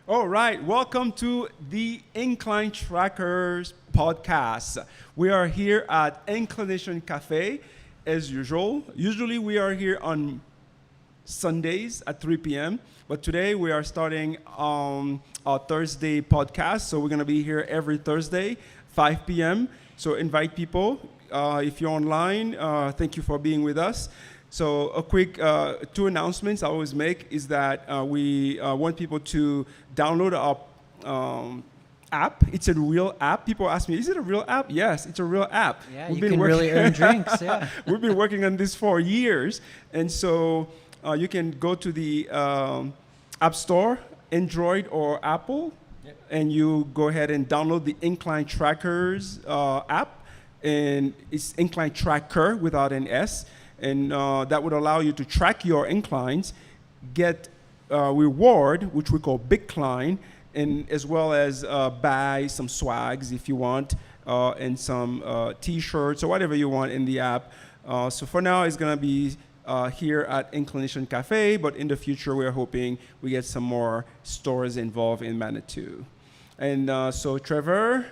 All right, welcome to the Incline Trackers podcast. We are here at Inclination Cafe as usual. Usually we are here on Sundays at 3 p.m., but today we are starting our Thursday podcast. So we're going to be here every Thursday, 5 p.m. So invite people. If you're online, thank you for being with us. So a quick two announcements I always make is that we want people to download our app. It's a real app. People ask me, is it a real app? Yes, it's a real app. Yeah, you can really earn drinks, yeah. We've been working on this for years. And so you can go to the App Store, Android or Apple, and you go ahead and download the Incline Trackers app. And it's Incline Tracker without an S. And that would allow you to track your inclines, get reward, which we call Bitcline, and as well as buy some swags if you want, and some T-shirts or whatever you want in the app. So for now, it's going to be here at Inclination Cafe, but in the future, we're hoping we get some more stores involved in Manitou. And so Trevor,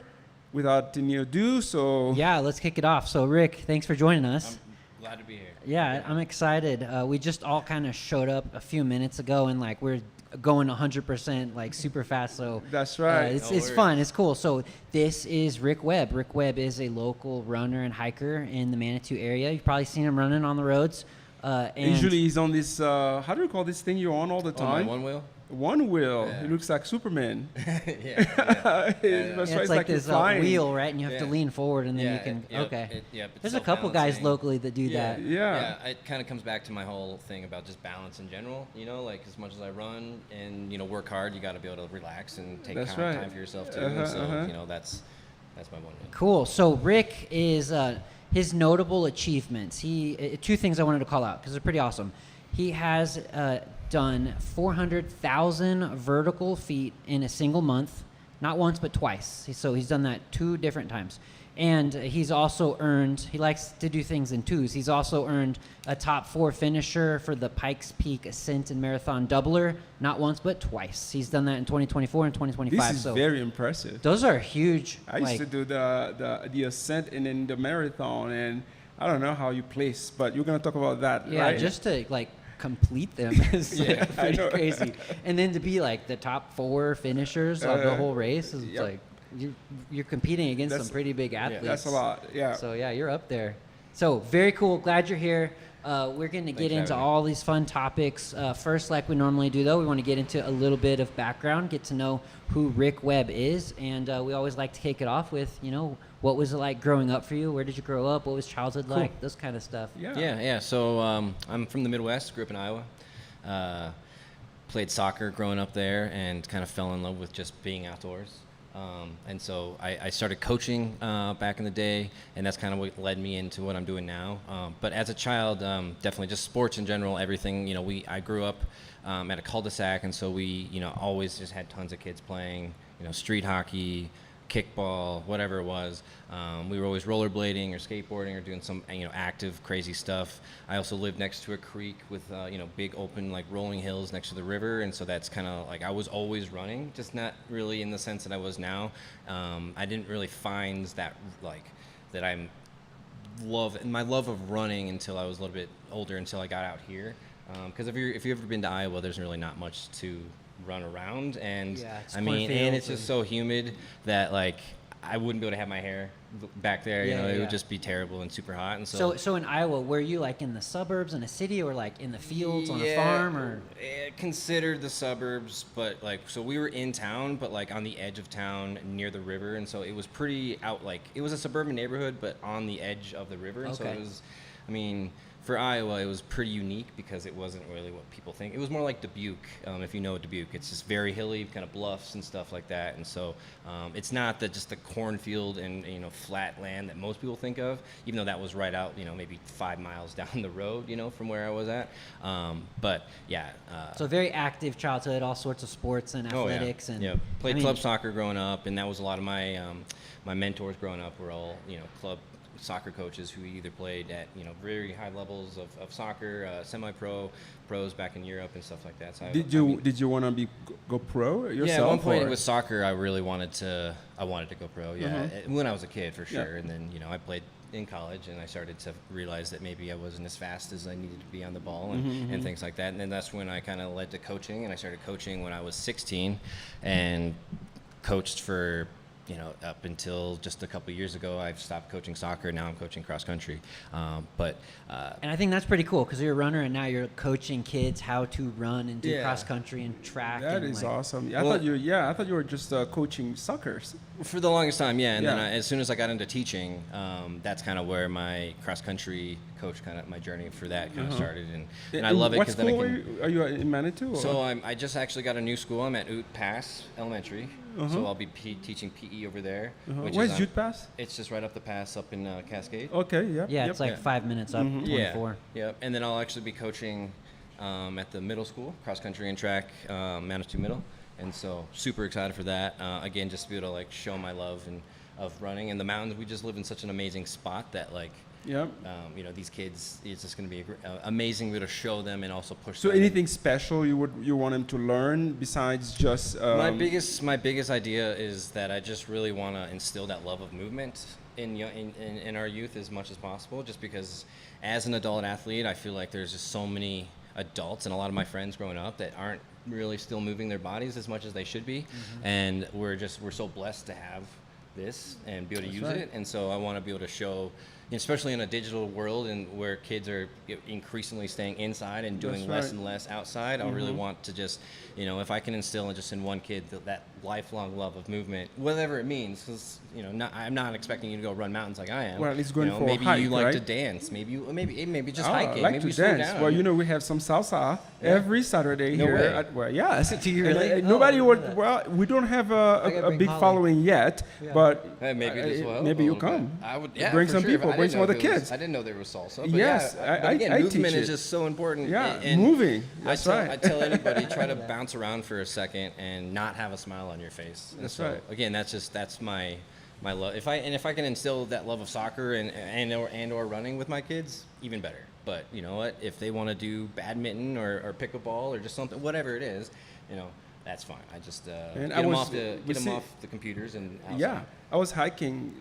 without any ado, so... Yeah, let's kick it off. So Rick, thanks for joining us. Glad to be here. Yeah, I'm excited. We just all kind of showed up a few minutes ago, and like we're going 100% like super fast. So that's right. It's fun. It's cool. So this is Rick Webb. Rick Webb is a local runner and hiker in the Manitou area. You've probably seen him running on the roads. And usually he's on this. How do you call this thing you're on all the time? My one wheel. One wheel. Yeah. It looks like Superman. Yeah. It's like this wheel, right? And you have to lean forward, and then you can. Okay. There's a couple guys locally that do that. Yeah. It kind of comes back to my whole thing about just balance in general. You know, like as much as I run and work hard, you got to be able to relax and take time for yourself too. That's my one wheel. Cool. So Rick is his notable achievements. Two things I wanted to call out because they're pretty awesome. He has done 400,000 vertical feet in a single month, not once but twice. So he's done that 2 different times. And he's also earned, he likes to do things in twos. He's also earned a top 4 finisher for the Pikes Peak Ascent and Marathon Doubler, not once but twice. He's done that in 2024 and 2025. This is very impressive. Those are huge. I used to do the Ascent and then the Marathon, and I don't know how you place, but you're going to talk about that, right? Yeah, just to complete them is pretty crazy. And then to be like the top 4 finishers of the whole race is like you're competing against some pretty big athletes. That's a lot. Yeah. So yeah, you're up there. So very cool. Glad you're here. We're going to get into all these fun topics. First, like we normally do, though, we want to get into a little bit of background, get to know who Rick Webb is, and we always like to kick it off with, what was it like growing up for you? Where did you grow up? What was childhood like? Those kind of stuff. Yeah. So I'm from the Midwest, grew up in Iowa. Played soccer growing up there and kind of fell in love with just being outdoors. And so I started coaching back in the day, and that's kind of what led me into what I'm doing now. But as a child, definitely just sports in general, everything. I grew up at a cul-de-sac, and so we, always just had tons of kids playing, street hockey, kickball, whatever it was. We were always rollerblading or skateboarding or doing some, active, crazy stuff. I also lived next to a creek with, big open, rolling hills next to the river. And so that's kind of I was always running, just not really in the sense that I was now. I didn't really find that, that my love of running until I was a little bit older, until I got out here. Because if you've ever been to Iowa, there's really not much to run around, and and it's just so humid that I wouldn't be able to have my hair back there. It would just be terrible and super hot. And so in Iowa, were you in the suburbs in a city, or in the fields on a farm, or considered the suburbs, but so we were in town, but on the edge of town near the river, and so it was pretty out. It was a suburban neighborhood, but on the edge of the river, and so it was. For Iowa, it was pretty unique because it wasn't really what people think. It was more like Dubuque, if you know Dubuque. It's just very hilly, kind of bluffs and stuff like that. And so it's not just the cornfield and flat land that most people think of, even though that was right out, maybe 5 miles down the road, from where I was at. So very active childhood, all sorts of sports and athletics. And played club soccer growing up, and that was a lot of my my mentors growing up were all club soccer coaches who either played at very high levels of soccer, semi-pro, pros back in Europe and stuff like that. So Did you want to go pro yourself? Yeah, at one point or? with soccer, I really wanted to go pro. Yeah, when I was a kid for sure, Yeah. and then I played in college, and I started to realize that maybe I wasn't as fast as I needed to be on the ball and things like that. And then that's when I kind of led to coaching, and I started coaching when I was 16, and coached for up until just a couple of years ago. I've stopped coaching soccer. Now I'm coaching cross country. And I think that's pretty cool because you're a runner and now you're coaching kids how to run and do Yeah. cross country and track. That and is like, awesome. Well- I thought you were just coaching soccer. For the longest time, yeah. And Yeah. then as soon as I got into teaching, that's kind of where my cross country coach my journey for that kind of started. And I love it What because then I school can. are you in Manitou? Or? So I just actually got a new school. I'm at Ute Pass Elementary. So I'll be teaching PE over there. Which Where's is Youth Pass? It's just right up the pass up in Cascade. Okay, yeah. Yeah, yep. it's like 5 minutes up, 24. Yeah. And then I'll actually be coaching at the middle school, cross country and track, Manitou Middle. And so super excited for that. Again, just to be able to show my love of running in the mountains. We just live in such an amazing spot that Yep. these kids, it's just going to be amazing to show them and also push So them. anything special you want them to learn besides just My biggest idea is that I just really want to instill that love of movement in our youth as much as possible, just because as an adult athlete, I feel like there's just so many adults and a lot of my friends growing up that aren't really still moving their bodies as much as they should be. And we're so blessed to have this and be able to use right. it. And so I want to be able to show, especially in a digital world and where kids are increasingly staying inside and doing That's less right. and less outside, I really want to just, if I can instill just in one kid that lifelong love of movement, whatever it means, because I'm not expecting you to go run mountains like I am. Well, he's going for a maybe hike, you like to right? dance, maybe just Oh, hiking, I like maybe to you slow dance. down. Well, we have some salsa every Saturday No here. way. Yes. Do you And, really? nobody Oh, I would. didn't know Well, we don't have gotta a bring big Holly. following yet, Yeah. but Maybe this will help maybe a you little bit. come. I would Bring for some sure. people. I Bring didn't some know other if it was- kids. I didn't know there was salsa. But Yes, yeah, but again, I movement teach is it. just so important. Yeah, and moving. That's right. I tell anybody, try to bounce around for a second and not have a smile on your face. And That's so, right. Again, that's my love. If I can instill that love of soccer and or running with my kids, even better. But you know what? If they want to do badminton or pickleball or just something, whatever it is, that's fine. I just And get I them was- off we get them see- off the computers and outside. Yeah, I was hiking.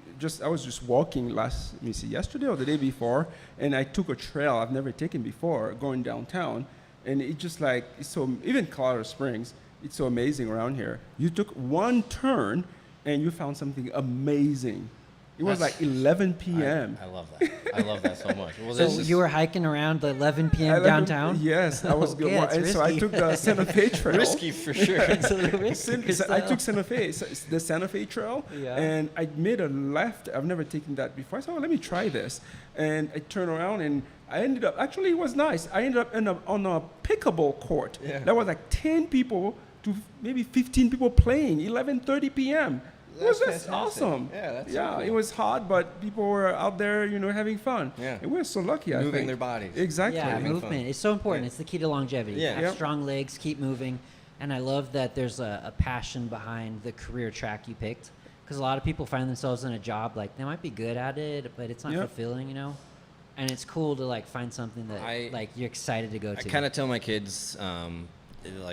I was just walking yesterday or the day before, and I took a trail I've never taken before, going downtown, and it just it's so. Even Colorado Springs, it's so amazing around here. You took one turn, and you found something amazing. It was That's- like 11 p.m. I love that. I love that so much. Well, So this is- you were hiking around the 11 p.m. 11 downtown? Yes, I was good. Okay, it's And so I risky. took the Santa Fe Trail. risky for sure. It's a little risky. I took Santa Fe, the Santa Fe Trail, Yeah. and I made a left. I've never taken that before. I said, let me try this. And I turned around, and I ended up, actually, it was nice. I ended up on a pickleball court. Yeah. There was like 10 people to maybe 15 people playing, 11:30 p.m. It was That's just fantastic. awesome. Yeah, that's so cool. It was hot, but people were out there, having fun. Yeah. And we were so lucky, I Moving think. their bodies. Exactly. Yeah, Having movement. fun. It's so important. Yeah. It's the key to longevity. Yeah. Have Yep. strong legs, keep moving. And I love that there's a passion behind the career track you picked. Because a lot of people find themselves in a job they might be good at it, but it's not Yep. fulfilling, And it's cool to find something that you're excited to go I to. kind of tell my kids,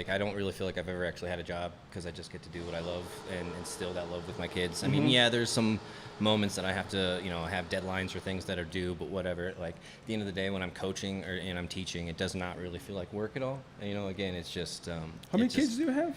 I don't really feel like I've ever actually had a job because I just get to do what I love and instill that love with my kids. I mean, yeah, there's some moments that I have to, have deadlines or things that are due, but whatever. At the end of the day, when I'm coaching and I'm teaching, it does not really feel like work at all. And, again, it's just. How many kids do you have?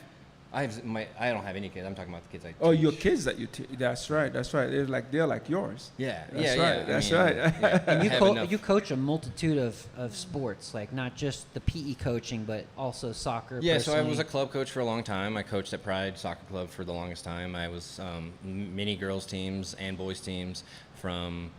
I don't have any kids. I'm talking about the kids I teach. Oh, your kids that you teach. That's right. They're like yours. Yeah, That's yeah, right, yeah. that's right. And I have enough- you coach a multitude of sports, not just the PE coaching, but also soccer. Yeah, so I was personally. a club coach for a long time. I coached at Pride Soccer Club for the longest time. I was mini girls teams and boys teams from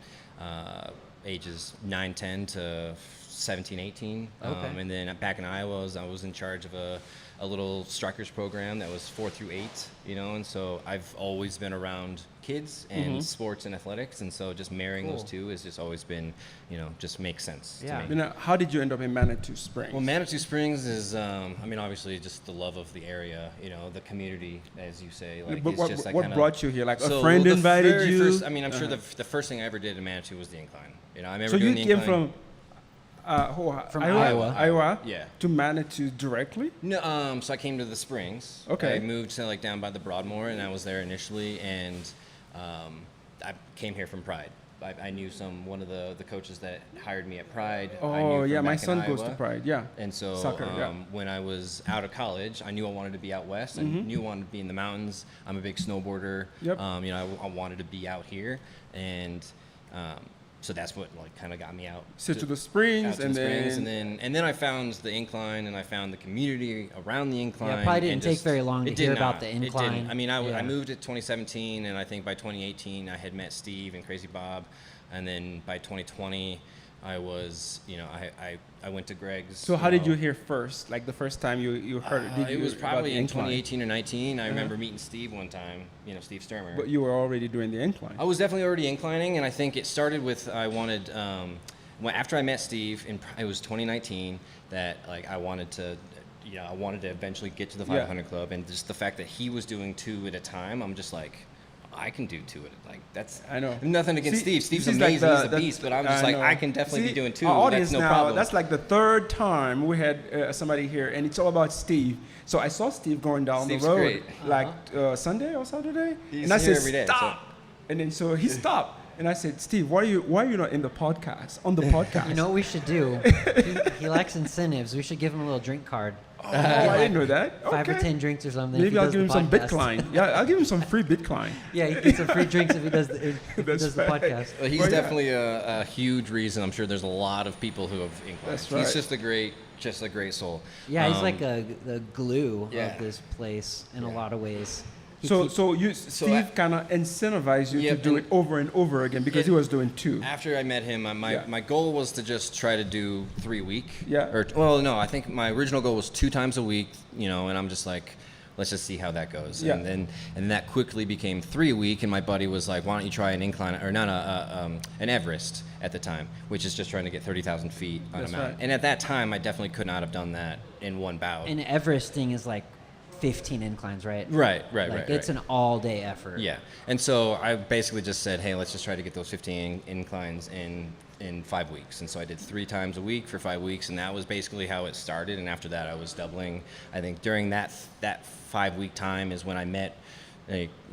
ages 9, 10 to 17, 18. Okay. And then back in Iowa, I was in charge of a a little strikers program that was 4 through 8, you know, and so I've always been around kids and sports and athletics, and so just marrying those two has just always been, you know, just makes sense Yeah. to me. You know, how did you end up in Manitou Springs? Well, Manitou Springs is, I mean, obviously just the love of the area, you know, the community, as you say. Like, but it's what, just like what kinda, brought you here? Like so, a friend well, the invited very you? First, I mean, I'm sure the first thing I ever did in Manitou was the Incline. You know, I remember So doing you the came Incline. From Iowa? Iowa. Yeah. To Manitou directly? No, so I came to the Springs. Okay. I moved to like down by the Broadmoor, and I was there initially, and I came here from Pride. I knew one of the coaches that hired me at Pride. I knew Oh, from yeah, my back in son goes to Iowa. Pride, yeah. And so Soccer, yeah. when I was out of college, I knew I wanted to be out west. I knew I wanted to be in the mountains. I'm a big snowboarder. Yep. You know, I wanted to be out here, and so that's what like kind of got me out. So to the Springs, out to and the then... Springs, and then I found the Incline, and I found the community around the Incline. probably didn't and take very long to it hear did about not. the It Incline. didn't. I mean, I Yeah. moved at 2017, and I think by 2018 I had met Steve and Crazy Bob, and then by 2020 I was, you know, I went to Greg's. So how did you hear first? Like the first time you heard it? Did It you was about probably the in Incline? 2018 or 19. I remember meeting Steve one time, you know, Steve Sturmer. But you were already doing the Incline. I was definitely already inclining, and I think it started with I wanted after I met Steve it was 2019 that like I wanted to eventually get to the 500 club, and just the fact that he was doing 2 at a time, I'm just like, I can do 2 at a like that's I know. nothing against See, Steve. Steve's this is like amazing, he's a the- beast, but I'm just I like know. I can definitely See, be doing 2. Our audience That's no now, problem. that's like the 3rd time we had somebody here, and it's all about Steve. So I saw Steve going down Steve's the road, great. like Sunday or Saturday, He's and I here said, every day, so- stop. And then so he stopped, and I said, Steve, why are you not in the podcast? On the podcast? You know what we should do? he likes incentives. We should give him a little drink card. Oh, I didn't know that. 5 or Okay. 10 drinks or something. if Maybe he I'll does give him the some podcast. Bitcoin. Yeah, I'll give him some free Bitcoin. Yeah, he gets some free drinks if he does the That's the right. podcast. Well, he's Well, yeah. definitely a huge reason. I'm sure there's a lot of people who have inclined. That's He's right. just a great soul. Yeah, he's like the glue yeah. of this place in a lot of ways. He So, keeps- Steve kind of incentivized you Yep, to do and- it over and over again because he was doing 2. After I met him, Yeah. my goal was to just try to do 3 a week. Yeah. I think my original goal was 2 times a week, you know, and I'm just like, let's just see how that goes. Yeah. And that quickly became 3 a week, and my buddy was like, why don't you try an incline, or not an Everest at the time, which is just trying to get 30,000 feet on That's a mountain. right. And at that time, I definitely could not have done that in one bout. and Everesting is like 15 inclines, right? Right. Like it's an all-day effort. Yeah, and so I basically just said, hey, let's just try to get those 15 inclines in 5 weeks. And so I did 3 times a week for 5 weeks, and that was basically how it started. And after that, I was doubling. I think during that 5-week time is when I met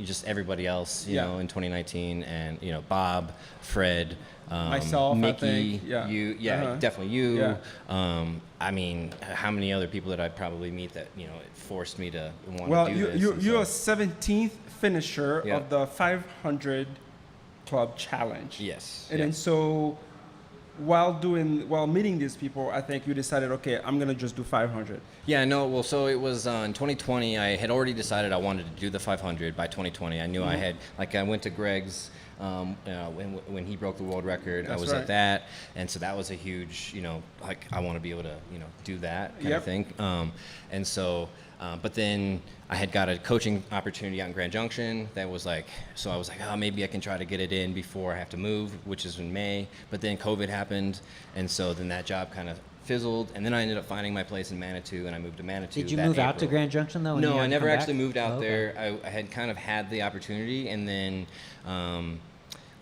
just everybody else, you Yeah. know, in 2019, and you know, Bob, Fred, Myself, I Mickey, think, yeah. you, Uh-huh. definitely you. Yeah. I mean, how many other people did I probably meet that, you know, it forced me to want Well, to do this? And you're a so- 17th finisher Yeah. of the 500 Club Challenge. Yes. And yeah. then so while meeting these people, I think you decided, okay, I'm gonna just do 500. Yeah, no, well, so it was in 2020, I had already decided I wanted to do the 500 by 2020. I knew I had, like, I went to Greg's when he broke the world record. I That's was right. at that, and so that was a huge, you know, like, I want to be able to, you know, do that kind Yep. of thing. And so, but then I had got a coaching opportunity out in Grand Junction that was like, so I was like, oh, maybe I can try to get it in before I have to move, which is in May. But then COVID happened, and so then that job kind of fizzled, and then I ended up finding my place in Manitou, and I moved to Manitou. Did you that move out to April. Grand Junction though? and No, you I had to never come actually back? moved out Oh, okay. there. I had kind of had the opportunity, and then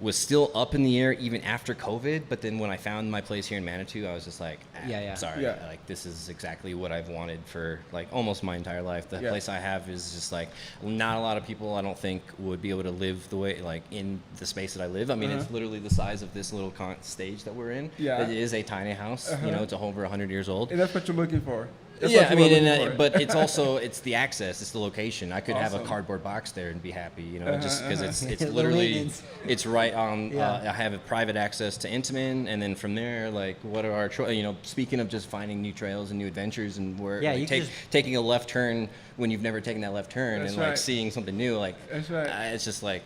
was still up in the air even after COVID. But then when I found my place here in Manitou, I was just like, Yeah. sorry, Yeah. like this is exactly what I've wanted for like almost my entire life. The Yeah. place I have is just like not a lot of people I don't think would be able to live the way like in the space that I live. I mean, it's literally the size of this little stage that we're in. Yeah. It is a tiny house. You know, it's over 100 years old. And that's what you're looking for. That's Yeah, what I you were mean, looking for. but it's also the access, it's the location. I could have a Awesome. cardboard box there and be happy, you know, just because it's Little literally maintenance. it's right on. Yeah. I have a private access to Intamin, and then from there, like, what are our you know, speaking of just finding new trails and new adventures, and where Yeah, like, you can just- taking a left turn when you've never taken that left turn, That's and like right. seeing something new, like That's right. it's just like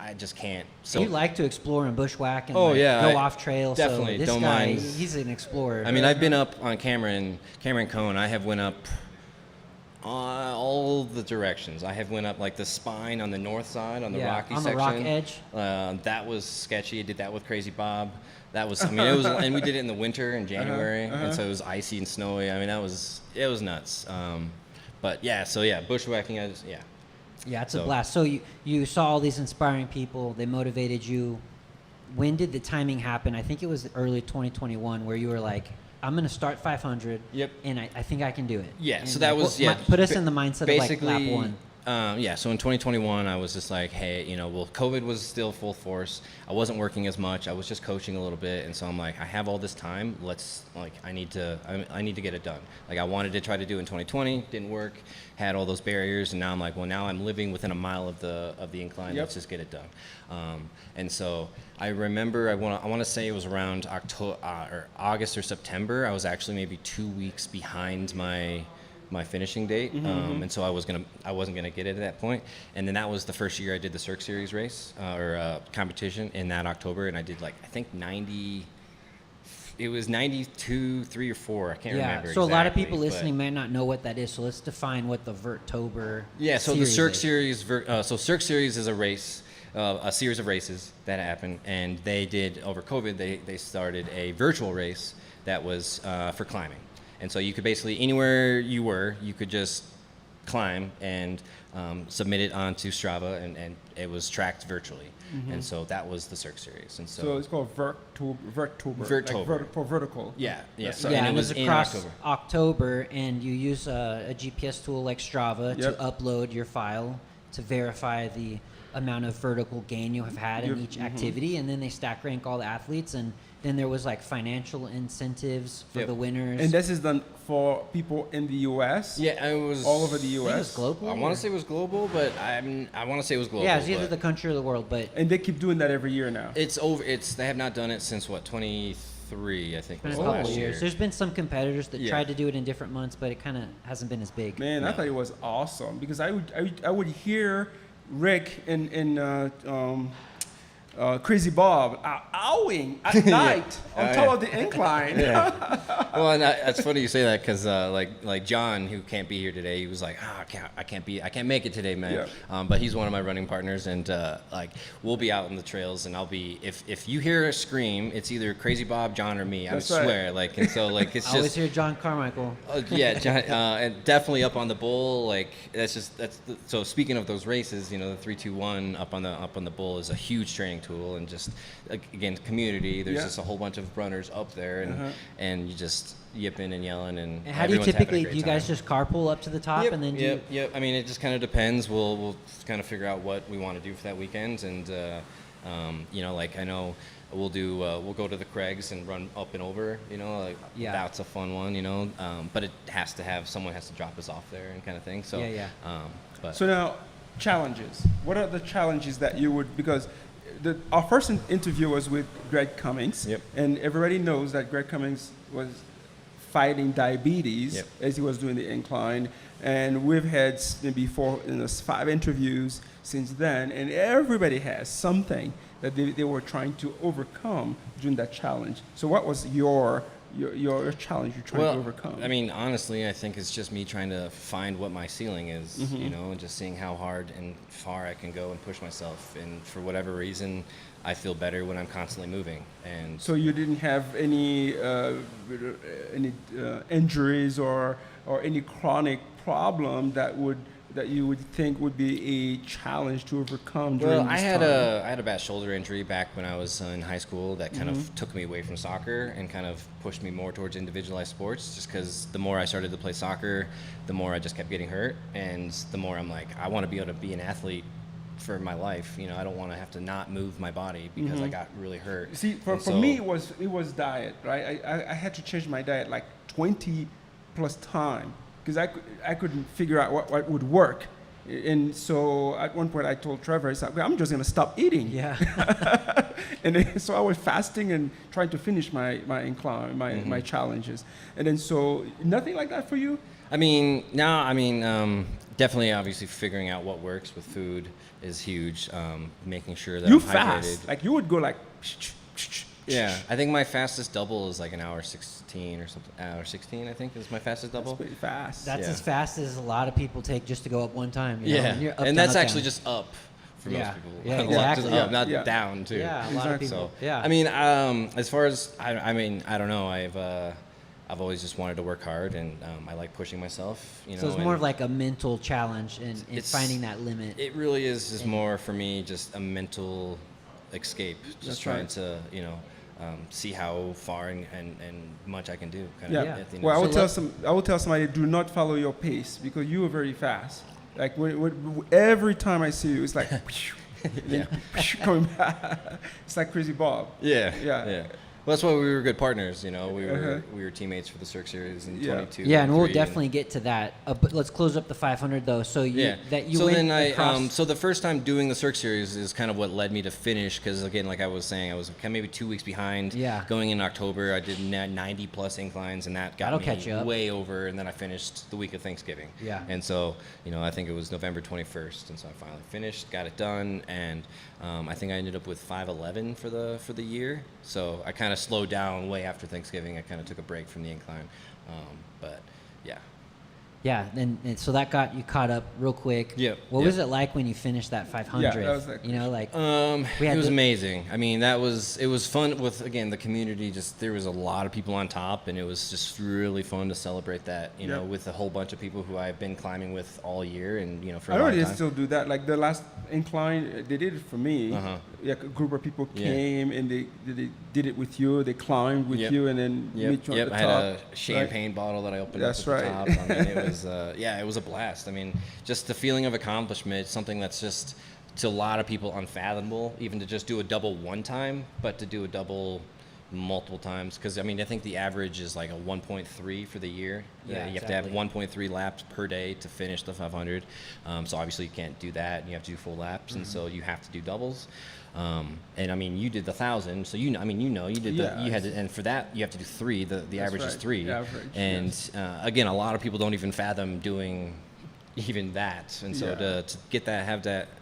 I just can't. So you like to explore and bushwhack and Oh, like, yeah, go I off trail. definitely so this don't guy, mind. he's an explorer. I mean, I've been up on Cameron Cone. I have went up All the directions. I have went up like the spine on the north side on the rocky on the section. rock edge. That was sketchy. I did that with Crazy Bob. That was, I mean, it was, and we did it in the winter in January, and so it was icy and snowy. I mean, it was nuts. But yeah, so yeah, bushwhacking. Yeah, it's a blast. So you saw all these inspiring people. They motivated you. When did the timing happen? I think it was early 2021 where you were like, I'm going to start 500. Yep. And I think I can do it. Yeah, and so that was, put us in the mindset of like lap one. So in 2021, I was just like, hey, COVID was still full force. I wasn't working as much. I was just coaching a little bit. And so I'm like, I have all this time. I need to get it done. Like I wanted to try to do it in 2020, didn't work, had all those barriers. And now I'm like, well, now I'm living within a mile of the incline. Let's just get it done. And so I remember, I want to say it was around August or September. I was actually maybe 2 weeks behind my finishing date, and so I wasn't gonna get it at that point. And then that was the first year I did the Cirque Series race competition in that October, and I did I think 90. It was 92, 3 or 4. I can't remember. So exactly, a lot of people listening may not know what that is. So let's define what the Vertober. Yeah. So series the Cirque is. Series. Cirque Series is a race. A series of races that happened, and they did over COVID. They started a virtual race that was for climbing. And so you could basically, anywhere you were, you could just climb and submit it onto Strava, and it was tracked virtually. And so that was the Cirque Series. And so it's called Vertober. Like for vertical. Yeah. So, and it was it's in across October. And you use a GPS tool like Strava to upload your file to verify the amount of vertical gain you have had in each activity, and then they stack rank all the athletes, and then there was like financial incentives for the winners. And this is done for people in the U.S. Yeah, it was all over the U.S. I think it was global. I want to say it was global, but I want to say it was global. Yeah, it's either the country or the world, but and they keep doing that every year now. It's over. They have not done it since 23, I think. It's been a couple years. There's been some competitors that tried to do it in different months, but it kind of hasn't been as big. Man, I thought it was awesome because I would hear Rick and Crazy Bob owing at night on top of the incline. Well, and that's funny you say that because like John, who can't be here today, he was like, I can't make it today, man. But he's one of my running partners, and we'll be out in the trails, and I'll be if you hear a scream, it's either Crazy Bob, John, or me. That's I swear, and so it's just I always hear John Carmichael. John, and definitely up on the bull. So speaking of those races, the 3-2-1 up on the bull is a huge training tool, and just again community. There's just a whole bunch of runners up there, and you just yipping and yelling, and how do you typically do? You guys just carpool up to the top, and then Yep. I mean, it just kind of depends. We'll kind of figure out what we want to do for that weekend, and I know we'll go to the Craigs and run up and over. That's a fun one. But it has to have someone has to drop us off there and kind of thing. So So now challenges. What are the challenges that you would because our first interview was with Greg Cummings, and everybody knows that Greg Cummings was fighting diabetes as he was doing the incline, and we've had maybe 5 interviews since then, and everybody has something that they were trying to overcome during that challenge. So what was your challenge you're trying to overcome? I mean, honestly, I think it's just me trying to find what my ceiling is, and just seeing how hard and far I can go and push myself. And for whatever reason, I feel better when I'm constantly moving. And so you didn't have any injuries or any chronic problem that you would think would be a challenge to overcome during this time? I had a bad shoulder injury back when I was in high school that kind of took me away from soccer and kind of pushed me more towards individualized sports, just because the more I started to play soccer, the more I just kept getting hurt, and the more I'm like, I want to be able to be an athlete for my life. I don't want to have to not move my body because I got really hurt. See, for me, it was diet, right? I had to change my diet like 20 plus times because I couldn't figure out what would work. And so at one point I told Trevor, I said, I'm just going to stop eating. Yeah. And then, so I was fasting and trying to finish my incline, my challenges. And then so nothing like that for you? Definitely, obviously, figuring out what works with food is huge. Making sure that you I'm fast. hydrated. Like you would go like Yeah, I think my fastest double is like an hour 16 or something. Hour 16, I think, is my fastest double. That's pretty fast. That's Yeah. as fast as a lot of people take just to go up one time. You know? Yeah, When you're up, and down, that's up, actually down. just up for Yeah. most people. Yeah, A lot, exactly. just up, not Yeah. down too. Yeah, a lot of Exactly. people. So Yeah. I mean, as far as I mean, I don't know. I've always just wanted to work hard, and I like pushing myself. You know, So it's more and of like a mental challenge in It's- finding that limit. it really is just more for me, just a mental escape, just That's trying right. to see how far and much I can do. Kind Yeah. of at the end Well, of the day. I will tell somebody, do not follow your pace because you are very fast. Like every time I see you, it's like Yeah. coming back. It's like Crazy Bob. Yeah, Yeah. yeah. Well, that's why we were good partners. You know, Uh-huh. we were teammates for the Cirque Series in Yeah. 22. Yeah, and we'll 23, definitely get to that. But let's close up the 500 though. So you So went then across. so the first time doing the Cirque Series is kind of what led me to finish, because again, like I was saying, I was kind of maybe 2 weeks behind. Yeah. Going in October, I did 90 plus inclines, and that got That'll me catch you up. way over. And then I finished the week of Thanksgiving. Yeah. And so I think it was November 21st, and so I finally finished, got it done, and I think I ended up with 511 for the year. So I kind of slowed down way after Thanksgiving. I kind of took a break from the incline, but yeah. Yeah, and so that got you caught up real quick. Yep, What yep. was it like when you finished that 500? Yeah, that was like- you know, like It had was the- amazing. I mean, it was fun with, again, the community. Just there was a lot of people on top, and it was just really fun to celebrate that. You know, Yep. with a whole bunch of people who I've been climbing with all year, and for a I know long they time. still do that. Like the last incline, they did it for me. Uh-huh. Like a group of people Yeah. came and they did it with you. They climbed with Yep. you and then meet you Yep. at I the top. had a champagne bottle that I opened That's up at right. the top. I mean, it was it was a blast. I mean, just the feeling of accomplishment, something that's just to a lot of people unfathomable, even to just do a double one time, but to do a double multiple times, because I mean, I think the average is like a 1.3 for the year. Yeah, You have to have exactly. 1.3 laps per day to finish the 500. So obviously you can't do that, and you have to do full laps, and so you have to do doubles. And I mean, you did the 1,000, so you did Yeah, you had to, and for that you have to do 3. The average is right. 3. The average, And yes. again, a lot of people don't even fathom doing even that, and so Yeah. to get that,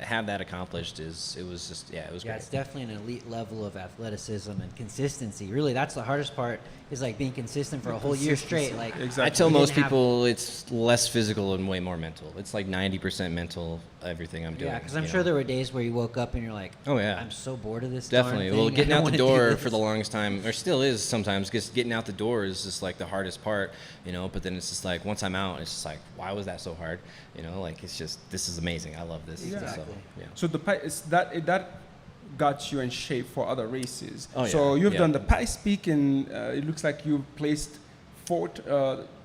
have that accomplished it was just it was yeah, great. it's definitely an elite level of athleticism and consistency. Really, that's the hardest part. Is like being consistent for a whole year straight. Like Exactly. I tell we most didn't have- people it's less physical and way more mental. It's like 90% mental, everything I'm doing. Yeah, because I'm you sure know. there were days where you woke up and you're like, Oh, yeah. I'm so bored of this. Definitely. Darn Well, thing. getting I don't out the wanna do door this." for the longest time, or still is sometimes, just getting out the door is just like the hardest part, but then it's just like, once I'm out, it's just like, why was that so hard? Like, it's just, this is amazing. I love this. Yeah. So, Exactly. yeah. So that got you in shape for other races. Oh, So yeah, you've yeah. done the Pikes Peak, and it looks like you placed fourth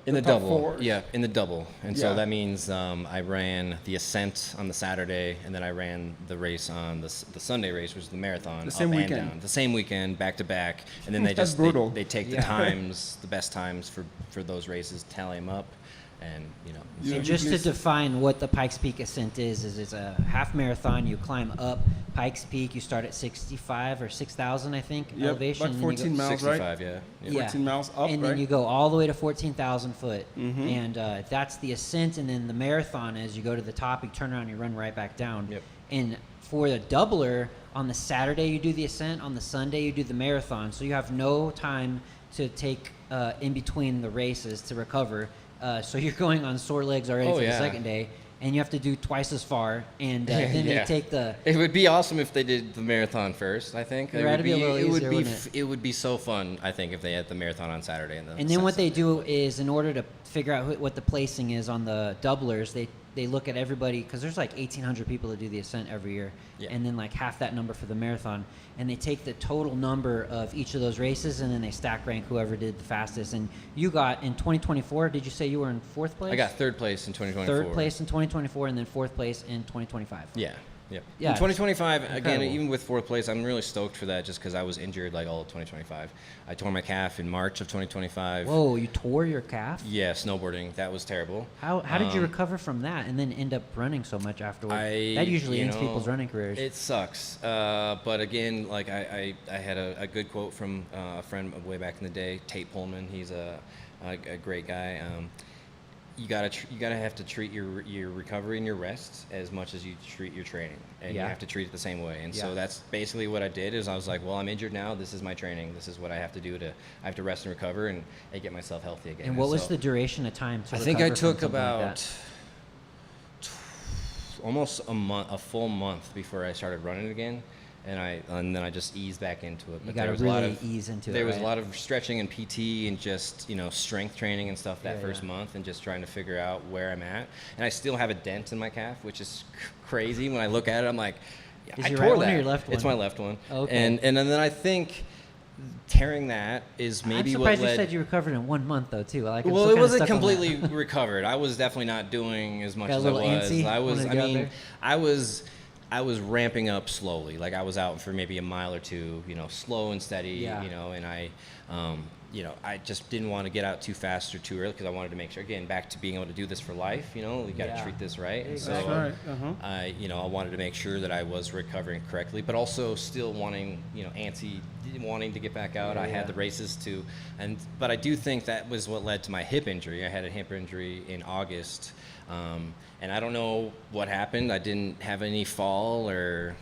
In the top double, four. yeah, in the double, and Yeah. so that means I ran the ascent on the Saturday, and then I ran the race on the Sunday race, which is the marathon, The same up weekend. and down, the same weekend, back to back, and then they That's just brutal. they take the Yeah. times, the best times for those races, tally them up, and Yeah. And just to Please. define what the Pikes Peak ascent is it's a half marathon. You climb up Pikes Peak. You start at 65 or 6,000, I think, Yep, elevation. about and then you go- 14 miles, right? 65, yeah. Yeah. 14 miles up, and right? then you go all the way to 14,000 foot, Mhm. and that's the ascent. And then the marathon, as you go to the top, you turn around, you run right back down. Yep. And for the doubler, on the Saturday you do the ascent, on the Sunday you do the marathon. So you have no time to take in between the races to recover. So you're going on sore legs already Oh, for the yeah. second day, and you have to do twice as far. And then Yeah. they take the It would be awesome if they did the marathon first. I think It would be a little easier, wouldn't it? it would be so fun. I think if they had the marathon on Saturday And then what they do is, in order to figure out what the placing is on the doublers, they look at everybody, because there's like 1,800 people that do the ascent every year, Yeah. and then like half that number for the marathon, and they take the total number of each of those races, and then they stack rank whoever did the fastest. And you got in 2024. Did you say you were in fourth place? I got third place in 2024. third place in 2024, and then fourth place in 2025. Yeah. Yep. Yeah, In it's 2025, again, incredible. even with fourth place, I'm really stoked for that just because I was injured like all of 2025. I tore my calf in March of 2025. Whoa, you tore your calf? Yeah, snowboarding. That was terrible. How did you Um, recover from that, and then end up running so much afterwards? I, That usually you ends know, people's running careers. It sucks. But again, like I had a good quote from a friend way back in the day, Tate Pullman. He's a great guy. you gotta have to treat your recovery and your rest as much as you treat your training, and you Yeah. have to treat it the same way. And Yeah. so that's basically what I did. Is I was like, well, I'm injured now. This is my training. This is what I have to do I have to rest and recover and get myself healthy again. And what was so the duration of time to I think I recover from took something like about that? almost a full month before I started running again, and then I just eased back into it. You But got there to was a lot really of ease into it. there was a right? lot of stretching and PT and just strength training and stuff that Yeah, first yeah. month, and just trying to figure out where I'm at. And I still have a dent in my calf, which is crazy. When I look at it, I'm like, Is I your tore right one or that. your left It's one? my left one. Okay. And then I think tearing that is maybe I'm what surprised led. you said you recovered in 1 month though too. Like, I'm Well, still it kinda wasn't stuck on that. completely recovered. I was definitely not doing as much Got a as I little was. antsy? I was. Wanted to I get out mean, there? I was ramping up slowly. Like I was out for maybe a mile or two, slow and steady. Yeah. And I just didn't want to get out too fast or too early because I wanted to make sure. Again, back to being able to do this for life. We got to Yeah. treat this right. And Exactly. so, That's right. I wanted to make sure that I was recovering correctly, but also still wanting, antsy, wanting to get back out. Yeah, I had yeah. the races to, but I do think that was what led to my hip injury. I had a hip injury in August, and I don't know what happened. I didn't have any fall or.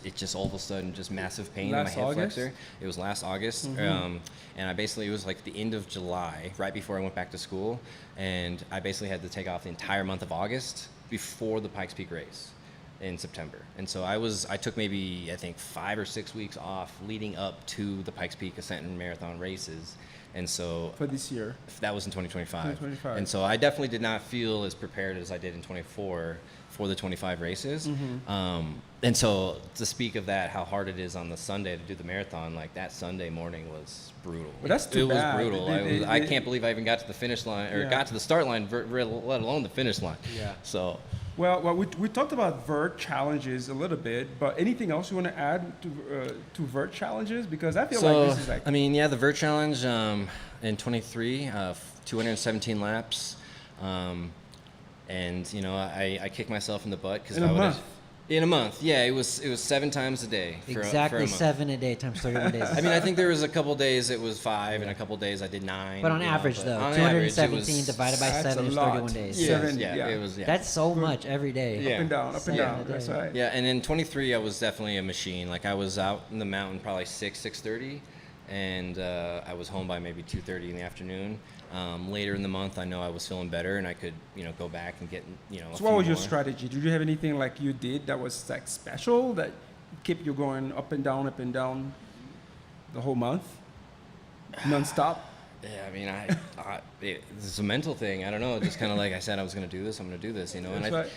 It just all of a sudden just massive pain in my Last hip August? flexor. It was last August, and it was like the end of July, right before I went back to school, and I basically had to take off the entire month of August before the Pikes Peak race in September. And so I took maybe I think 5 or 6 weeks off leading up to the Pikes Peak Ascent and Marathon races. And so For this year. that was in 2025. 2025. And so I definitely did not feel as prepared as I did in 24 for the 25 races. And so to speak of that, how hard it is on the Sunday to do the marathon, like that Sunday morning was brutal. Well, that's too it was bad. brutal. I can't believe I even got to the finish line or Yeah. got to the start line, let alone the finish line. Yeah. So Well, we talked about vert challenges a little bit, but anything else you want to add to vert challenges? Because I feel like this is like the Vert Challenge in 23, 217 laps, and I kicked myself in the butt because in a month. In a month, yeah, it was 7 times a day. For Exactly a month. 7 a day times 31 days. I mean, I think there was a couple days it was 5, and a couple days I did 9. But on average, though, on average, it 217 was- divided by That's 7 a is lot. 31 days. Yeah, Seven, yeah, yeah. it was. Yeah. That's so much every day. Yeah. Up and down, up and Seven down. a That's day. right. Yeah, and in 23, I was definitely a machine. Like I was out in the mountain probably 6:30, and I was home by maybe 2:30 in the afternoon. Later in the month, I know I was feeling better, and I could, go back and get, a So what was few your more. strategy? Did you have anything like you did that was like special that kept you going up and down the whole month, nonstop? Yeah, I mean, it's a mental thing. I don't know. Just kind of like I said, I was going to do this. I'm going to do this, And That's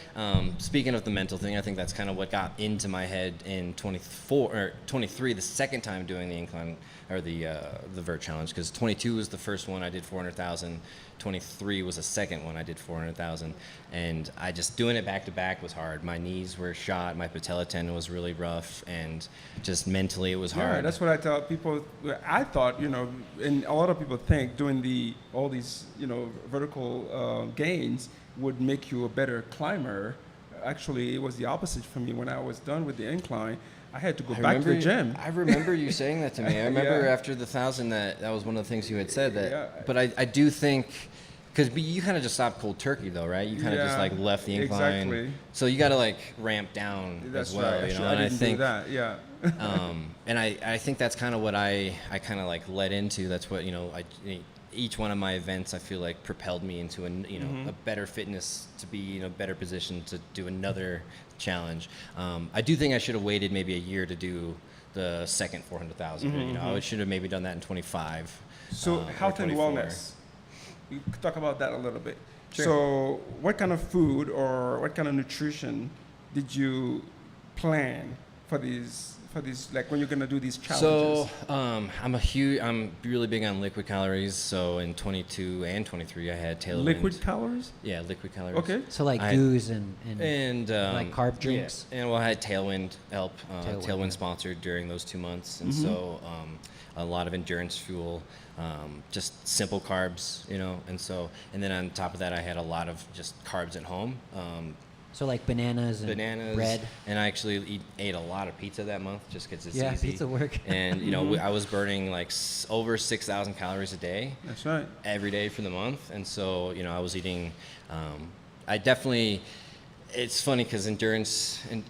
speaking of the mental thing, I think that's kind of what got into my head in 24 or 23, the second time doing the incline or the vert challenge, because 22 was the first one I did 400,000. 23 was the second one I did 400,000, and I just doing it back to back was hard. My knees were shot, my patella tendon was really rough, and just mentally it was hard. Yeah, that's what I tell people. I thought, and a lot of people think doing all these, vertical gains would make you a better climber. Actually, it was the opposite for me. When I was done with the incline, I had to go back to the gym. I remember you saying that to me. I remember Yeah. after the 1,000 that was one of the things you had said. That, Yeah. but I do think, because you kind of just stopped cold turkey though, right? You kind of just Yeah, like left the incline. exactly. So you got to like ramp down That's as well, right. you know. I And didn't I think do that. Yeah. and I think that's kind of what I kind of like led into. That's what each one of my events I feel like propelled me into a better fitness to be in a better position to do another challenge. I do think I should have waited maybe a year to do the second 400,000. I should have maybe done that in 25. So or health and 24. wellness. We could talk about that a little bit. Sure. So what kind of food or what kind of nutrition did you plan for these like when you're gonna do these challenges? So I'm really big on liquid calories. So in 22 and 23, I had tailwind. Liquid calories? Yeah, liquid calories. Okay. So like I- goos and like carb yeah. drinks. And I had Tailwind help. Tailwind, Tailwind yeah. sponsored during those 2 months, and so a lot of endurance fuel, just simple carbs, And then on top of that, I had a lot of just carbs at home. So like bananas and bread. And I actually ate a lot of pizza that month just because it's Yeah, easy. pizza work. And you know, I was burning like over 6,000 calories a day. That's right. Every day for the month, and so you know, I was eating. I definitely. It's funny because endurance and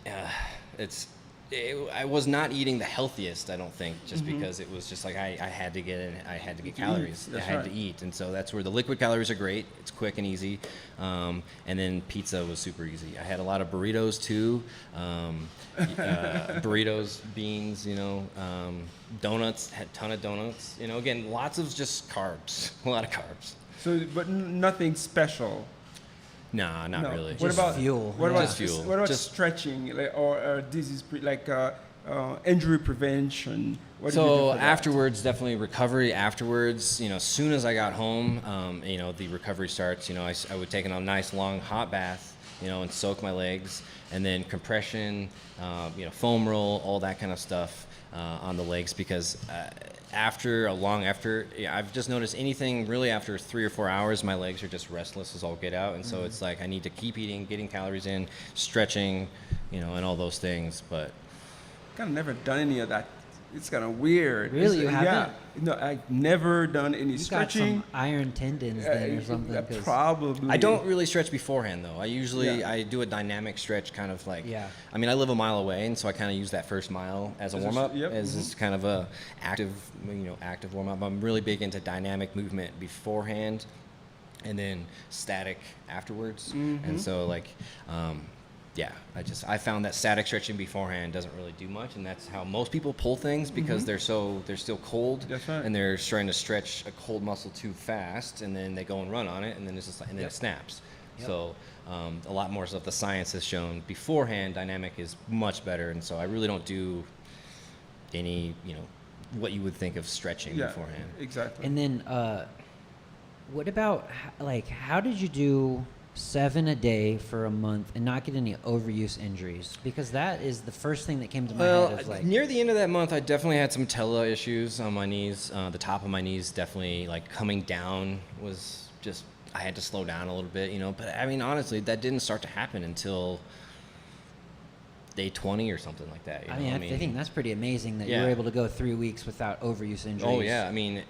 I was not eating the healthiest, I don't think, just because it was just like I had to get in, I had to get calories, I had to eat, and so that's where the liquid calories are great. It's quick and easy, and then pizza was super easy. I had a lot of burritos too, burritos, beans, you know, donuts. Had a ton of donuts. You know, again, lots of just carbs, a lot of carbs. So, but nothing special. Nah, not really. What about fuel? What about Just fuel. What about Just stretching, like, or disease, injury prevention? What did you do So for that? afterwards, definitely recovery afterwards. You know, as soon as I got home, you know, the recovery starts. You know, I would take a nice long hot bath, you know, and soak my legs, and then compression, you know, foam roll, all that kind of stuff on the legs, because I've just noticed anything really after 3 or 4 hours, my legs are just restless as all get out, and so it's like I need to keep eating, getting calories in, stretching, you know, and all those things. But Kind of never done any of that. It's kind of weird. Really? It's- You haven't? Yeah. No, I've never done any You got stretching. some iron tendons then or something. 'Cause Probably. I don't really stretch beforehand though. I usually Yeah. I do a dynamic stretch, kind of like. Yeah. I mean, I live a mile away, and so I kind of use that first mile as a warm up, yep, as this kind of a active warm up. I'm really big into dynamic movement beforehand, and then static afterwards. And so like, yeah, I found that static stretching beforehand doesn't really do much, and that's how most people pull things, because they're still cold, That's right. and they're trying to stretch a cold muscle too fast, and then they go and run on it, and then it's just like, and then it snaps. Yep. So a lot more stuff the science has shown beforehand, dynamic is much better, and so I really don't do any, you know, what you would think of stretching Yeah, beforehand. exactly. And then, what about how did you do 7 a day for a month and not get any overuse injuries? Because that is the first thing that came to my head. Is like, Near the end of that month, I definitely had some patella issues on my knees. The top of my knees definitely, like, coming down was just, I had to slow down a little bit, you know. But I mean, honestly, that didn't start to happen until day 20 or something like that. You know? I think that's pretty amazing that you Yeah. were able to go 3 weeks without overuse injuries. Oh yeah, I mean,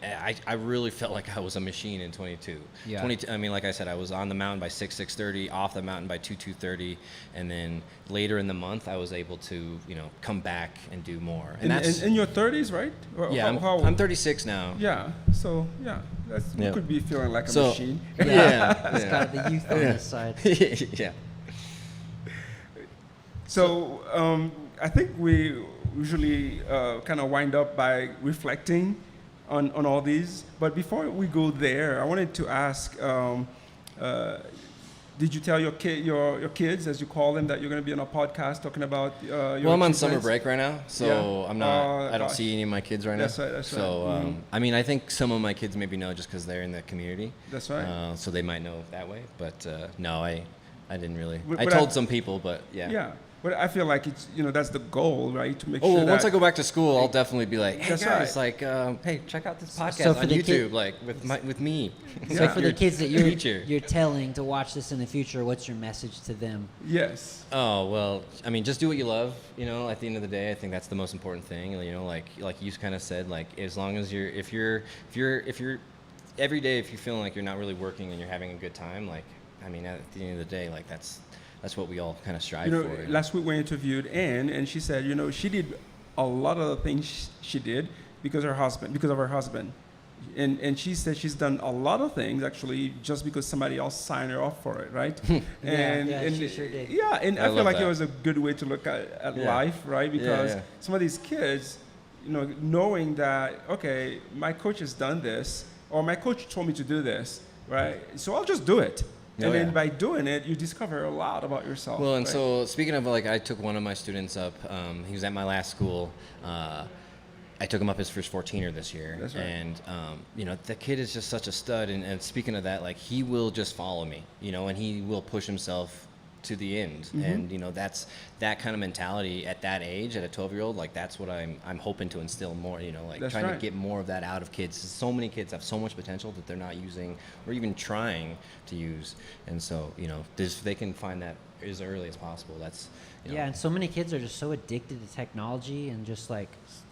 I really felt like I was a machine in 22. Yeah. 22. I mean, like I said, I was on the mountain by 6:30, off the mountain by 2:30, and then later in the month, I was able to, you know, come back and do more. And that's in your 30s, right? Or yeah. how- I'm 36 now. Yeah. So yeah, you Yeah. could be feeling like a So- machine. Yeah. It's got the youth on this side. Yeah. So I think we usually kind of wind up by reflecting on all these. But before we go there, I wanted to ask, did you tell your kids, as you call them, that you're going to be on a podcast talking about your Well, I'm on summer achievements? break right now, so Yeah. I'm not. I don't Gosh. see any of my kids right That's now. right, that's so, right. I mean, I think some of my kids maybe know just because they're in the community. That's right. So they might know that way, but no, I didn't really. But- I but told some people, but yeah. Yeah. But I feel like it's, that's the goal, right? To make Oh, sure well, that once I go back to school, I'll definitely be like, hey That's guys, right. like, hey, check out this podcast So for on the YouTube, kid- like with me. So Yeah. for the kids that you're teacher. you're telling to watch this in the future, what's your message to them? Yes. Oh well, I mean, just do what you love. You know, at the end of the day, I think that's the most important thing. You know, like you kind of said, like as long as if you're every day, if you're feeling like you're not really working and you're having a good time, like I mean, at the end of the day, like that's what we all kind of strive for. Last week we interviewed Anne, and she said, she did a lot of the things she did because of her husband. And she said she's done a lot of things actually just because somebody else signed her off for it, right? and she sure did. Yeah, and I feel love like it that. was a good way to look at Yeah. life, right? Because yeah. some of these kids, knowing that, okay, my coach has done this, or my coach told me to do this, right? So I'll just do it. And then by doing it, you discover a lot about yourself. Well, and right? so speaking of, like, I took one of my students up. He was at my last school. I took him up his first 14er this year. That's right. And, the kid is just such a stud. And speaking of that, like, he will just follow me, and he will push himself to the end. And that's that kind of mentality at that age, at a 12-year-old, like that's what I'm hoping to instill more, like That's trying right. to get more of that out of kids. So many kids have so much potential that they're not using or even trying to use, and so they can find that as early as possible. That's Yeah, and so many kids are just so addicted to technology and just like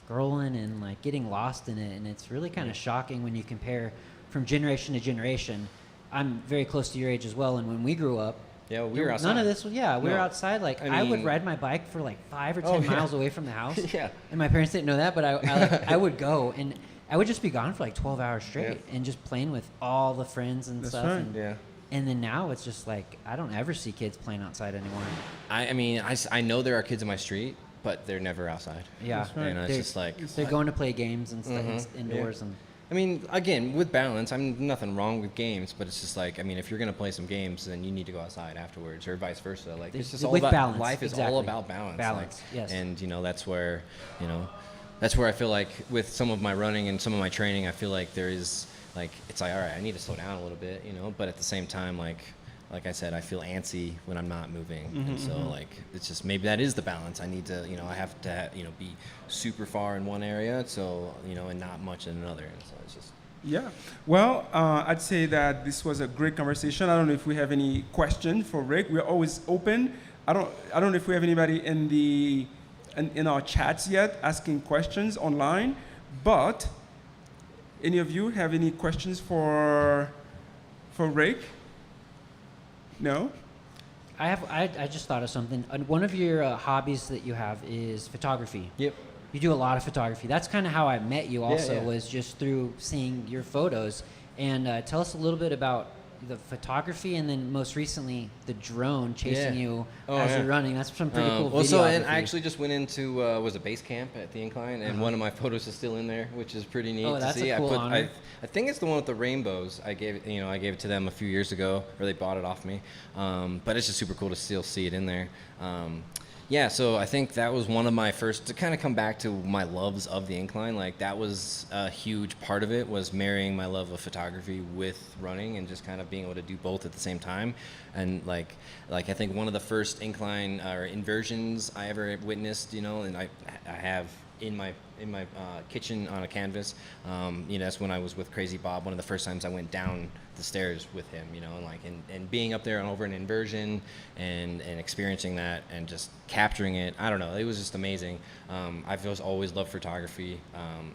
scrolling and like getting lost in it, and it's really kind of shocking when you compare from generation to generation. I'm very close to your age as well, and when we grew up, Yeah, we were outside. none of this was, we were No. outside. Like, I I would mean- ride my bike for like 5 or 10 Oh, yeah. miles away from the house. Yeah. And my parents didn't know that, but I would go, and I would just be gone for like 12 hours straight and just playing with all the friends and That's stuff. right. And, Yeah. and then now it's just like, I don't ever see kids playing outside anymore. I mean, I know there are kids in my street, but they're never outside. Yeah. That's right. And it's They're- just like, They're going to play games and stuff indoors. Yeah. And I mean, again, with balance, nothing wrong with games, but it's just like, I mean, if you're gonna play some games, then you need to go outside afterwards, or vice versa. Like, it's just all With about balance, life is all exactly. about balance. Balance, like, yes. And that's where, that's where I feel like with some of my running and some of my training, I feel like there is like, it's like, all right, I need to slow down a little bit, but at the same time, like I said, I feel antsy when I'm not moving, and so like it's just maybe that is the balance. I need to, I have to, be super far in one area, so and not much in another, and so it's just. Yeah. Well, I'd say that this was a great conversation. I don't know if we have any questions for Rick. We're always open. I don't know if we have anybody in our chats yet asking questions online, but any of you have any questions for Rick? No? I just thought of something. One of your hobbies that you have is photography. Yep. You do a lot of photography. That's kind of how I met you also, yeah. was just through seeing your photos. And tell us a little bit about the photography, and then most recently the drone chasing you as you're running. That's some pretty cool Well, so and I videography. actually just went into was a base camp at the Incline, and one of my photos is still in there, which is pretty neat to that's see. a cool honor. I think it's the one with the rainbows. I gave it to them a few years ago, or they bought it off me. But it's just super cool to still see it in there. Yeah, so I think that was one of my first, to kind of come back to my loves of the Incline, like that was a huge part of it, was marrying my love of photography with running and just kind of being able to do both at the same time. And like I think one of the first Incline or inversions I ever witnessed, and I have in my kitchen on a canvas, that's when I was with Crazy Bob, one of the first times I went down the stairs with him, and being up there and over an inversion and experiencing that and just capturing it. I don't know, it was just amazing. I've always loved photography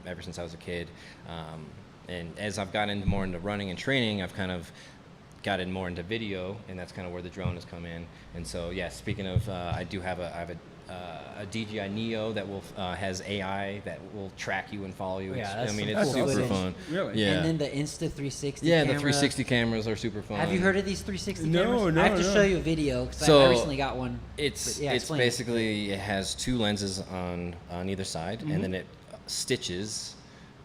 ever since I was a kid, and as I've gotten more into running and training, I've kind of gotten more into video, and that's kind of where the drone has come in. And so yeah, speaking of, I have a DJI Neo that will has AI that will track you and follow you. Yeah, that's some it's cool super footage. fun. Really? Yeah. And then the Insta360 Yeah, camera. the 360 cameras are super fun. Have you heard of these 360 No, cameras? no, I have to no. show you a video because So, I recently got one. It's But, yeah, it's explain. basically, it has two lenses on either side, and then it stitches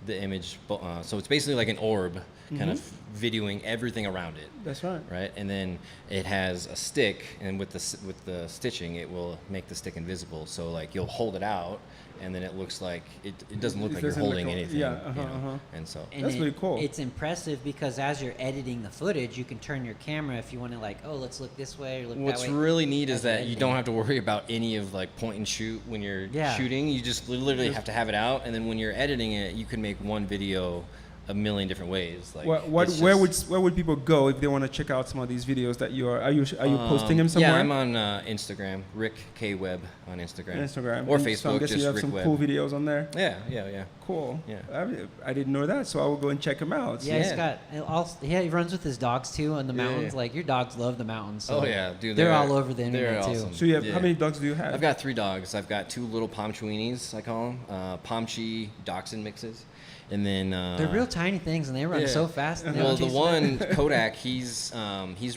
the image. So it's basically like an orb, kind of videoing everything around it. That's right. Right, and then it has a stick, and with the stitching, it will make the stick invisible. So like you'll hold it out, and then it looks like it doesn't look It like you're doesn't look holding like- anything. yeah, And so And That's pretty cool. It's impressive because as you're editing the footage, you can turn your camera if you want to, like, oh, let's look this way or look what's that way. really neat is As that you're you editing. don't have to worry about any of like point and shoot when you're Yeah. shooting. You just literally have to have it out, and then when you're editing it, you can make one video a million different ways. Like it's Where just- would people go if they want to check out some of these videos that you are you posting them somewhere? Yeah, I'm on Instagram, Rick K Webb on Instagram. Instagram Or And Facebook, So I'm guessing just you have Rick some Webb. cool videos on there. Yeah. Cool. Yeah. I didn't know that, so I will go and check them out. Yeah, he's Yeah. got. He runs with his dogs too on the Yeah, mountains. yeah. Like your dogs love the mountains. So Oh yeah, dude. they're all over the internet they're too. awesome. So you have Yeah. how many dogs do you have? I've got 3 dogs. I've got 2 little Pomchuinis, I call them, Pomchi Dachshund mixes, and then They're real tiny things and they run yeah. so fast. and they Well, don't the taste one Kodak, he's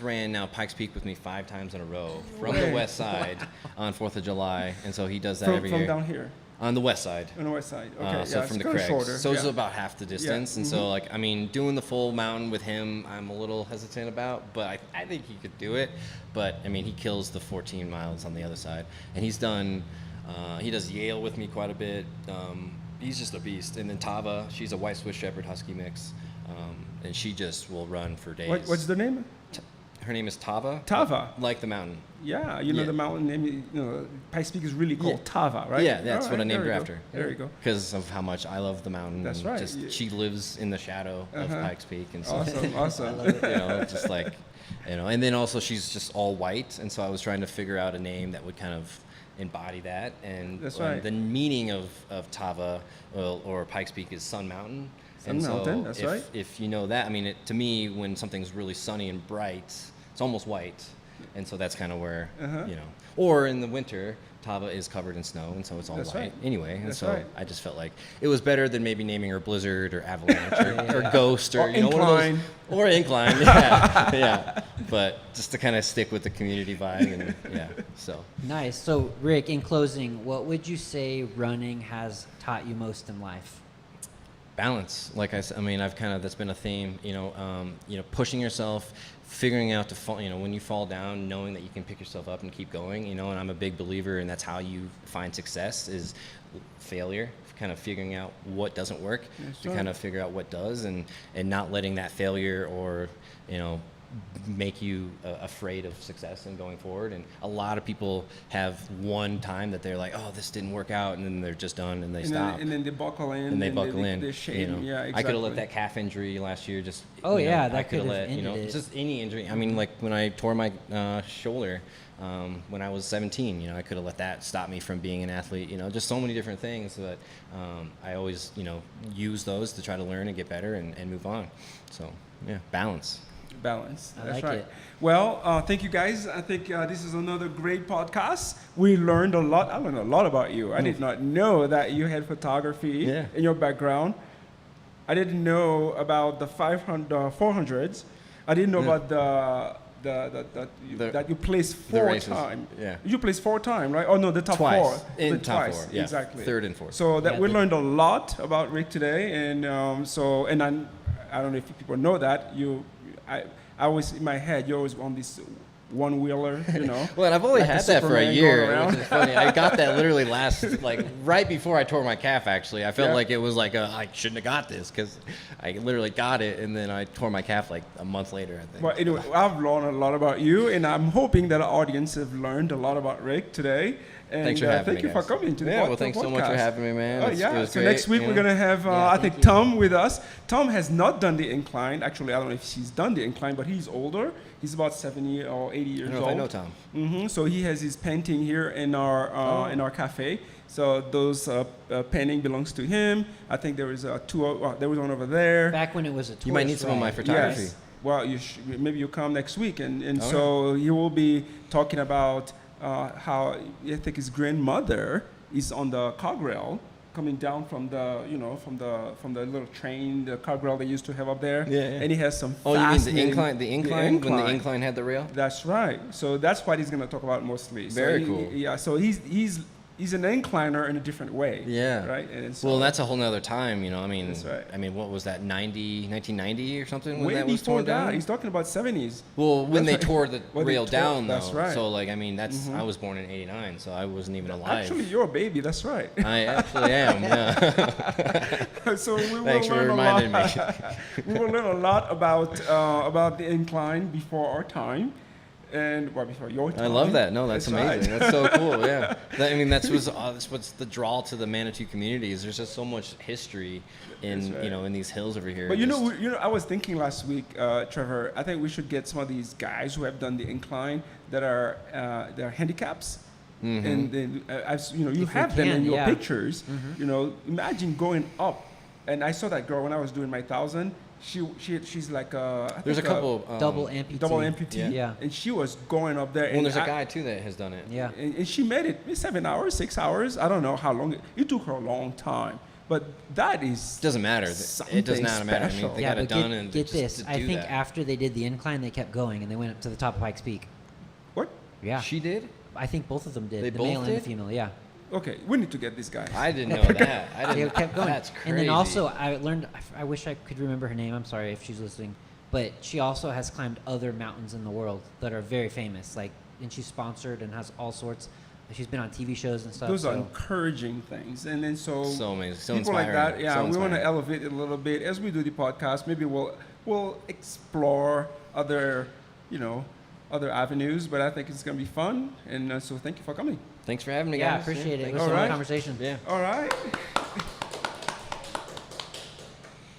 ran now Pikes Peak with me 5 times in a row from the Way. west side on 4th of July, and so he does that every from year down here on the west side. on the west side. Okay, So yeah, from it's the kinda crags, shorter. so it's yeah. about half the distance, and so like I mean, doing the full mountain with him, I'm a little hesitant about, but I think he could do it. But I mean, he kills the 14 miles on the other side, and he does Yale with me quite a bit. He's just a beast. And then Tava, she's a white Swiss Shepherd Husky mix, and she just will run for days. What's the name? Her name is Tava. Tava. Like the mountain. Yeah, you know Yeah. the mountain name. Pikes Peak is really called Tava, right? Yeah, that's All what I right, named there her you go. after. There you go. Because of how much I love the mountain. That's and right. Just Yeah. she lives in the shadow of Pikes Peak, and so Awesome. just like, and then also she's just all white, and so I was trying to figure out a name that would kind of embody that, and That's right. the meaning of Tava or Pikes Peak is Sun Mountain. Sun And Mountain, so that's if, right. If you know that, I mean, to me, when something's really sunny and bright, it's almost white, and so that's kind of where Or in the winter, Tava is covered in snow, and so it's all That's white right. anyway. And That's so right. I just felt like it was better than maybe naming her Blizzard or Avalanche or Ghost or, Or one of Incline. those, or Incline. Yeah. But just to kind of stick with the community vibe, and so. Nice. So, Rick, in closing, what would you say running has taught you most in life? Balance. Like I said, I mean, that's been a theme, pushing yourself, figuring out to fall, when you fall down, knowing that you can pick yourself up and keep going, and I'm a big believer, and that's how you find success is failure, kind of figuring out what doesn't work to kind of figure out what does, and not letting that failure or, make you afraid of success and going forward. And a lot of people have one time that they're like, oh, this didn't work out, and then they're just done and they stop. And then they buckle in. And they buckle in. They're shading. Yeah, exactly. I could have let that calf injury last year just. Oh, yeah, I that could could have let ended it. just any injury. I mean, like when I tore my shoulder when I was 17, I could have let that stop me from being an athlete. Just so many different things that I always use those to try to learn and get better and move on. So yeah, balance. Balance. I That's like right. it. Well, thank you guys. I think this is another great podcast. We learned a lot. I learned a lot about you. I did not know that you had photography in your background. I didn't know about the 400s. I didn't know about that you placed four times. Yeah. You placed 4 times, right? Oh no, the top Twice. four. In The top twice. 4, yeah. Exactly. 3rd and 4th. So that Yeah, we the- learned a lot about Rick today, and I don't know if people know that I always in my head you're always on this one-wheeler, Well, and I've only like had a that for a Superman year, going around. which is funny. I got that literally right before I tore my calf, actually. I felt Yeah. like it was like, I shouldn't have got this because I literally got it, and then I tore my calf like a month later, I think. Well, anyway, I've learned a lot about you, and I'm hoping that our audience have learned a lot about Rick today. And Thanks for having thank me, you for guys. coming to the Yeah, podcast. well, thanks so much for having me, man. Oh, It yeah. was So great, next week we're going to have, I thank think, you. Tom with us. Tom has not done the Incline. Actually, I don't know if he's done the Incline, but he's older. He's about 70 or 80 years I don't old. know if I know Tom. So he has his painting here in our cafe. So those painting belongs to him. I think there is there was one over there. Back when it was a tourist You might need some of my ride. photography. Yes. Well, maybe you come next week, and All so he will be talking about how I think his grandmother is on the cograil coming down from the from the little train, the cograil they used to have up there. Yeah. And he has some. Oh, you mean the fascinating- incline? The incline? When the incline had the rail? That's right. So that's what he's going to talk about mostly. Very cool. Yeah. So he's an incliner in a different way. Yeah. Right. And so Well, that's a whole nother time, I mean, That's right. I mean, what was that? 1990 or something when way that was before torn that. down? He's talking about 70s. Well, when they That's tore right. the When they rail tore- down, though. that's right. So, I mean, I was born in '89, so I wasn't even alive. Actually, you're a baby. That's right. I actually am. Yeah. So we will Thanks for learn reminding a lot. me. We will learn a lot about the Incline before our time, and before your time. I love that. No, that's amazing. right. That's so cool. Yeah. I mean, that's what's the draw to the Manitou community is there's just so much history in That's right. in these hills over here. But Just- I was thinking last week, Trevor. I think we should get some of these guys who have done the Incline that are handicaps. Mm-hmm. And then you If we have them in can, your yeah. pictures. Imagine going up. And I saw that girl when I was doing my 1,000. She's like there's a couple Double amputee. double amputee. Yeah. And she was going up there. Well, and there's a I- guy too that has done it. Yeah. And she made it 7 hours, 6 hours. I don't know how long. It took her a long time. But that is Doesn't matter. It does something not matter. I mean, special. they Yeah, got it but done and get just this. to I do think that. after they did the incline, they kept going and they went up to the top of Pikes Peak. What? Yeah. She did. I think both of them did. They the both male and the did? female. Yeah. Okay, we need to get this guy. I didn't know that. I They didn't. kept going. That's crazy. And then also, I learned. I wish I could remember her name. I'm sorry if she's listening. But she also has climbed other mountains in the world that are very famous. And she's sponsored and has all sorts. She's been on TV shows and stuff. Those are so. encouraging things. And then so amazing, so people like inspiring. that, yeah, So we want to inspiring. elevate it a little bit as we do the podcast. Maybe we'll explore other other avenues. But I think it's going to be fun. And so thank you for coming. Thanks for having me, Yeah, guys. appreciate it. It thanks. was a All fun right. conversation. Yeah. All right.